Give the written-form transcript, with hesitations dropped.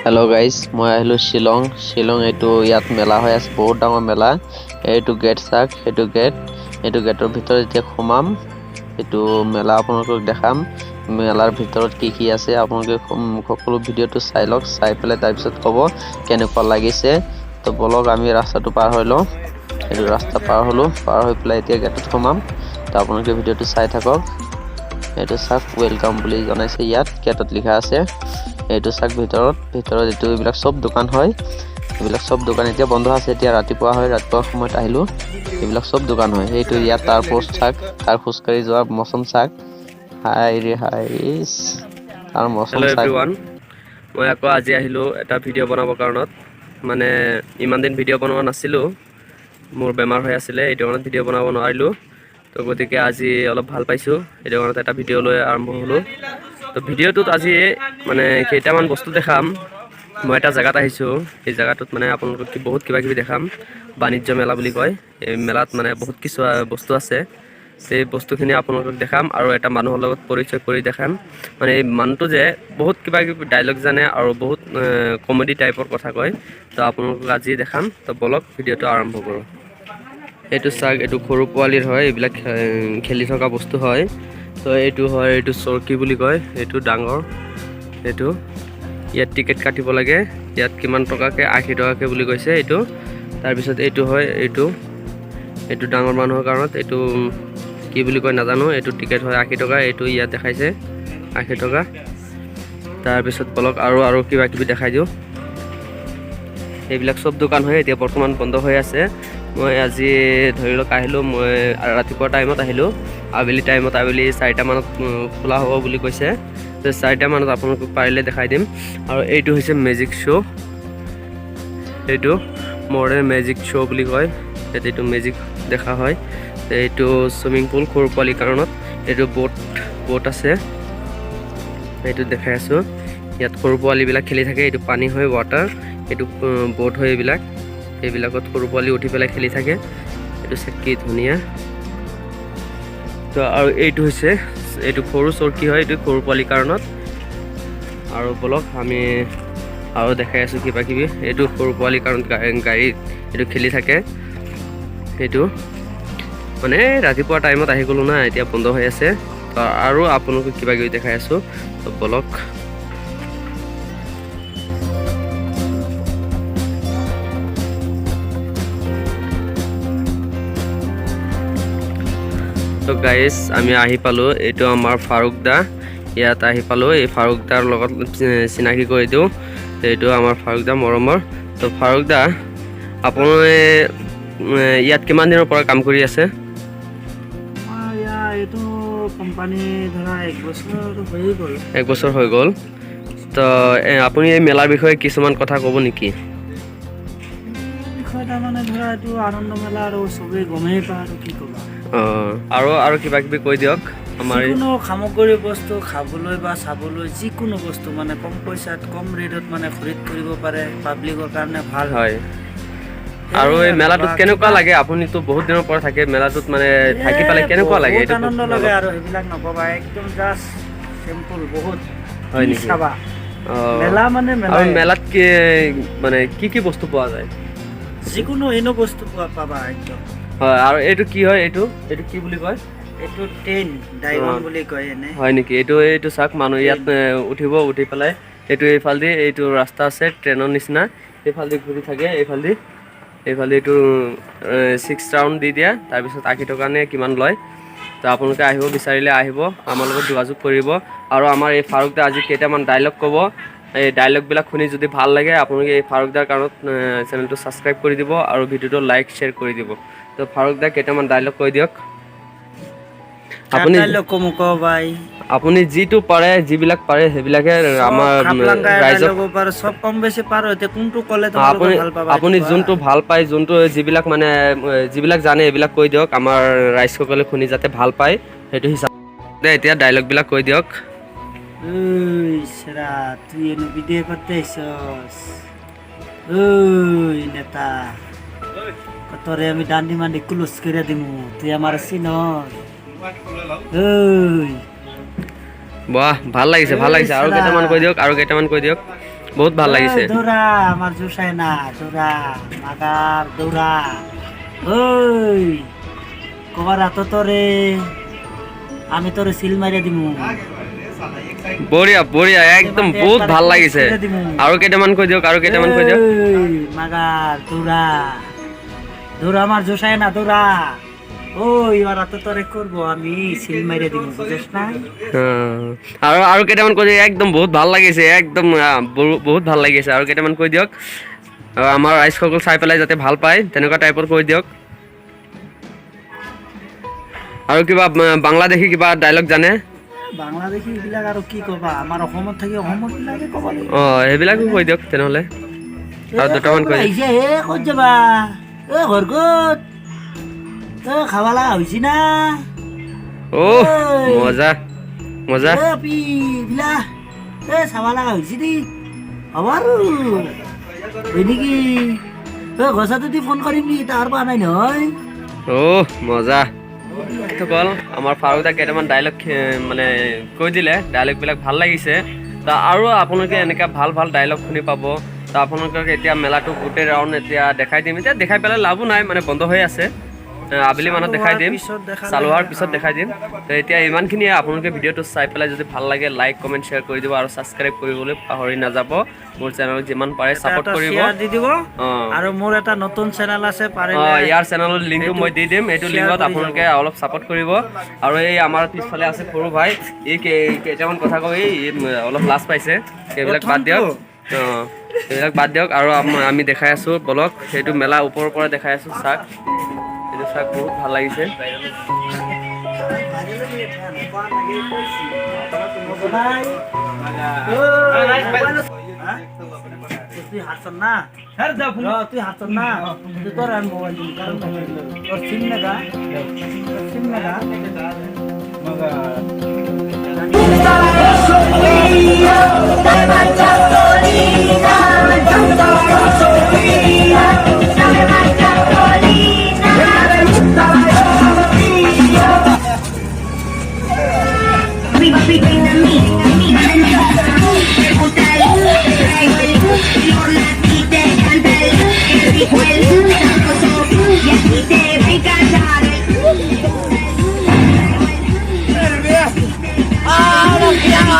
hello guys मैं আহিলো শিলং শিলং এটো ইয়াত মেলা হৈ আছে বহুত ডাঙৰ মেলা এটো গেট চাক এটো গেটৰ ভিতৰত এতিয়া খুমাম এটো মেলা আপোনালোকক দেখাম মেলাৰ ভিতৰত কি আছে আপোনালোকে সকলো ভিডিওটো চাই লওক চাই পেলে তাৰ পিছত ক'ব কেনেকুৱা লাগিছে তো বলক আমি ৰাস্তাটো পাৰ হৈ লওঁ এটো ৰাস্তা পাৰ হলো পাৰ হৈ পেলাই এতিয়া গেটত খুমাম তো আপোনালোকে ভিডিওটো চাই থাকক এটো চাক ওয়েলকাম বুলি জনাইছে ইয়াত গেটত লিখা আছে এটো চাক ভিতৰত এটো এইবিলাক সব দোকান হয় এইবিলাক সব দোকান এতিয়া বন্ধ আছে এতিয়া ৰাতিপুৱা হয় ৰাতিপুৱা সময়ত আহিলো এইবিলাক সব দোকান হয় এইটো ইয়াত তাৰ পোষ্ট চাক তাৰ খুচকাৰি যোৱাৰ মৌসম চাক হাই ৰে হাইস তাৰ মৌসম হেল্ল' চাক এভৰিৱান মই আকৌ আজি আহিলো এটা ভিডিঅ' বনাবৰ কাৰণত মানে ইমান দিন ভিডিঅ' বনোৱা নাছিলোঁ মোৰ বেমাৰ হৈ আছিলে এইটো কাৰণত ভিডিঅ' বনাব নোৱাৰিলোঁ তো গতিকে আজি অলপ ভাল পাইছোঁ এইটো কাৰণত এটা ভিডিঅ' লৈ আৰম্ভ হ'লোঁ তো ভিডিঅ'টোত আজি মানে কেইটামান বস্তু দেখাম মই এটা জেগাত আহিছোঁ এই জেগাটোত মানে আপোনালোকক বহুত কিবা কিবি দেখাম বাণিজ্য মেলা বুলি কয় এই মেলাত মানে বহুত কিছু বস্তু আছে সেই বস্তুখিনি আপোনালোকক দেখাম আৰু এটা মানুহৰ লগত পৰিচয় কৰি দেখাম মানে এই মানুহটো যে বহুত কিবা কিবি ডায়লগ জানে আৰু বহুত কমেডি টাইপৰ কথা কয় তো আপোনালোকক আজি দেখাম তো বলক ভিডিঅ'টো আৰম্ভ কৰোঁ এইটো চাওক এইটো সৰু পোৱালিৰ হয় এইবিলাক খেলি থকা বস্তু হয় তো এইটো হয় এইটো চৰকি বুলি কয় এইটো ডাঙৰ এইটো ইয়াত টিকেট কাটিব লাগে ইয়াত কিমান টকাকে 80 টকাকে বুলি কৈছে এইটো তাৰপিছত এইটো হয় এইটো ডাঙৰ মানুহৰ কাৰণত এইটো কি বুলি কয় নাজানো এইটো টিকেট হয় 80 টকা এইটো ইয়াত দেখাইছে 80 টকা তাৰপিছত বলক আৰু কিবা কিবি দেখাই দিওঁ এইবিলাক সব দোকান হয় এতিয়া বৰ্তমান বন্ধ হৈ আছে মই আজি ধৰি লওক আহিলোঁ মই ৰাতিপুৱা টাইমত আহিলোঁ আবেলি টাইমত আবেলি 4টা মানত খোলা হ'ব বুলি কৈছে তো 4টা মানত আপোনালোকক পাৰিলে দেখাই দিম আৰু এইটো হৈছে মেজিক শ্ব' এইটো মডাৰ্ণ মেজিক শ্ব' বুলি কয় এইটো মেজিক দেখা হয় এইটো সুইমিং পুল সৰু পোৱালিৰ কাৰণত এইটো বোট আছে এইটো দেখাই আছোঁ ইয়াত সৰু পোৱালিবিলাক খেলি থাকে এইটো পানী হয় ৱাটাৰ এইটো বোট হয় এইবিলাকত সৰু পোৱালি উঠি পেলাই খেলি থাকে এইটো কি ধুনীয়া তো আৰু এইটো হৈছে এইটো সৰু চৰকি হয় এইটো সৰু পোৱালিৰ কাৰণত আৰু বলক আমি আৰু দেখাই আছোঁ কিবা কিবি এইটো সৰু পোৱালিৰ কাৰণত গাড়ীত এইটো খেলি থাকে এইটো মানে ৰাতিপুৱা টাইমত আহি গ'লো না এতিয়া বন্ধ হৈ আছে তো আৰু আপোনালোকক কিবা কিবি দেখাই আছোঁ তো বলক তো গাইজ আমি আহি পালোঁ এইটো আমাৰ ফাৰুক দা ইয়াত আহি পালোঁ এই ফাৰুক দাৰ লগত চিনাকি কৰি দিওঁ এইটো আমাৰ ফাৰুক দা মৰমৰ তো ফাৰুক দা আপুনি ইয়াত কিমান দিনৰ পৰা কাম কৰি আছে এইটো কোম্পানী ধৰা 1 বছৰ হৈ গ'ল তো আপুনি এই মেলাৰ বিষয়ে কিছুমান কথা ক'ব নেকি মানে ধৰা এইটো আনন্দ মেলা আৰু চবেই গমেই পায় আৰু কি ক'বা আৰু কিবা কিবি কৈ দিয়ক আমাৰ যিকোনো সামগ্ৰী বস্তু খাবলৈ বা চাবলৈ যিকোনো বস্তু মানে কম পইচাত কম ৰেটত মানে খৰিদ কৰিব পাৰে পাব্লিকৰ কাৰণে ভাল হয় আৰু এই মেলাটোত কেনেকুৱা লাগে আপুনিতো বহুত দিনৰ পৰা থাকে মেলাটোত মানে থাকি পালে কেনেকুৱা লাগে এইটো আনন্দ লাগে আৰু এইবিলাক নকবা একদম জাস্ট সিম্পল বহুত হয় নেকি চাবা মেলা মানে আৰু মেলাত কি বস্তু পোৱা যায় যিকোনো এনো বস্তু পাবা একদম হয় আৰু এইটো কি হয় এইটো কি বুলি কয় এইটো ট্ৰেইন ডাইমণ্ড বুলি কয় এনে হয় নেকি এইটো চাক মানুহ ইয়াত উঠি পেলাই এইটো এইফালদি এইটো ৰাস্তা আছে ট্ৰেইনৰ নিচিনা এইফালদি ঘূৰি থাকে এইফালদি এইটো 6 ৰাউণ্ড দি দিয়া তাৰপিছত 80 টকা নে কিমান লয় তো আপোনালোকে আহিব বিচাৰিলে আহিব আমাৰ লগত যোগাযোগ কৰিব আৰু আমাৰ এই ফাৰুক দা আজি কেইটামান ডায়লগ ক'ব এই ডায়লগবিলাক শুনি যদি ভাল লাগে আপোনালোকে এই ফাৰুক দাৰ কাৰণত চেনেলটো ছাবস্ক্ৰাইব কৰি দিব আৰু ভিডিঅ'টো লাইক শ্বেয়াৰ কৰি দিব তো ফাৰুক দা কেইটামান ডায়লগ কৈ দিয়ক আপুনি যিটো পাৰে যিবিলাক পাৰে সেইবিলাকে আমাৰ ৰাইজক সব কম বেছি পাৰো এতিয়া কোনটো ক'লে তোমালোকে ভাল পাবা আপুনি যোনটো ভাল পায় যোনটো যিবিলাক জানে এইবিলাক কৈ দিয়ক আমাৰ ৰাইজসকলে শুনি যাতে ভাল পায় সেইটো হিচাপে এতিয়া ডায়লগবিলাক কৈ দিয়ক তুই এনে ভিডিও করতে আইছস নেতা তোরে আমি ডান্ডি মান্ডি ক্লোজ করে দিমু তুই আমার চিনস বাহ ভাল লাগিছে আৰু কেইটামান কৈ দিয়ক বহুত ভাল লাগিছে দৌৰা আমাৰ জোচাই না দৌৰা মাগাৰ দৌৰা ঐ কবাৰ হাতত তৰে আমি তোৰে সিল মাৰিয়ে দিমু বঢ়িয়া বঢ়িয়া একদম বহুত ভাল লাগিছে আৰু কেইটামান কৈ দিয়ক মাগাৰ দৌৰা দৌৰা আমাৰ জোচাই না দৌৰা ওই এবাৰ হাতত তৰে কৰবো আমি সিল মাৰিয়ে দিমু বুঝছ না আৰু কেইটামান কৈ দিয়ক একদম বহুত ভাল লাগিছে একদম বহুত ভাল লাগিছে আৰু কেইটামান কৈ দিয়ক আমাৰ ৰাইজসকল চাই পেলাই যাতে ভাল পায় তেনেকুৱা টাইপৰ কৈ দিয়ক আৰু কিবা বাংলাদেশী কিবা ডায়লগ জানে বাংলাদেশী এইবিলাক আৰু কি কবা আমাৰ অসমত থাকি অসমত বিলাকে কব লাগিব সেইবিলাকো কৈ দিয়ক তেনেহ'লে আৰু দুটামান কৈ আহিছে হে ক'ত যাবা ঘৰ ক'ত খাবা লাগা হৈছে না মজা মজা বিলা চাবা লাগা হৈছে দেই হ'ব আৰু হয় নেকি গছাটো দি ফোন কৰিম নেকি তাৰ পৰা নাই নহয় মজা সকল আমাৰ ফাৰুক দা কেইটামান ডায়লগ মানে কৈ দিলে ডায়লগবিলাক ভাল লাগিছে তা আৰু আপোনালোকে এনেকুৱা ভাল ভাল ডায়লগ শুনি পাব তা আপোনালোকক এতিয়া মেলাটো গোটেই ৰাউণ্ড এতিয়া দেখাই দিম এতিয়া দেখাই পেলাই লাভো নাই মানে বন্ধ হৈ আছে আবেলি মানত দেখাই দিম চালু হোৱাৰ পিছত দেখাই দিম তো এতিয়া ইমানখিনিয়ে আপোনালোকে ভিডিঅ'টো চাই পেলাই যদি ভাল লাগে লাইক কমেণ্ট শ্বেয়াৰ কৰি দিব আৰু ছাবস্ক্ৰাইব কৰিবলৈ পাহৰি নাযাব মোৰ চেনেলক যিমান পাৰে ছাপোৰ্ট কৰিব দি দিব আৰু মোৰ এটা নতুন চেনেল আছে ইয়াৰ চেনেলৰ লিংকটো মই দি দিম এইটো লিংকত আপোনালোকে অলপ ছাপোৰ্ট কৰিব আৰু এই আমাৰ পিছফালে আছে সৰু ভাই এই কেইটামান কথা কৈ অলপ লাজ পাইছে সেইবিলাক বাদ দিয়ক সেইবিলাক বাদ দিয়ক আৰু আমি দেখাই আছোঁ বলক সেইটো মেলা ওপৰৰ পৰা দেখাই আছোঁ চাওক এইটো চাওক বহুত ভাল লাগিছে তুই হাতছন না তুই হাতছন না তুই তোর আর মোবাইল তোর সিম নেগা মগা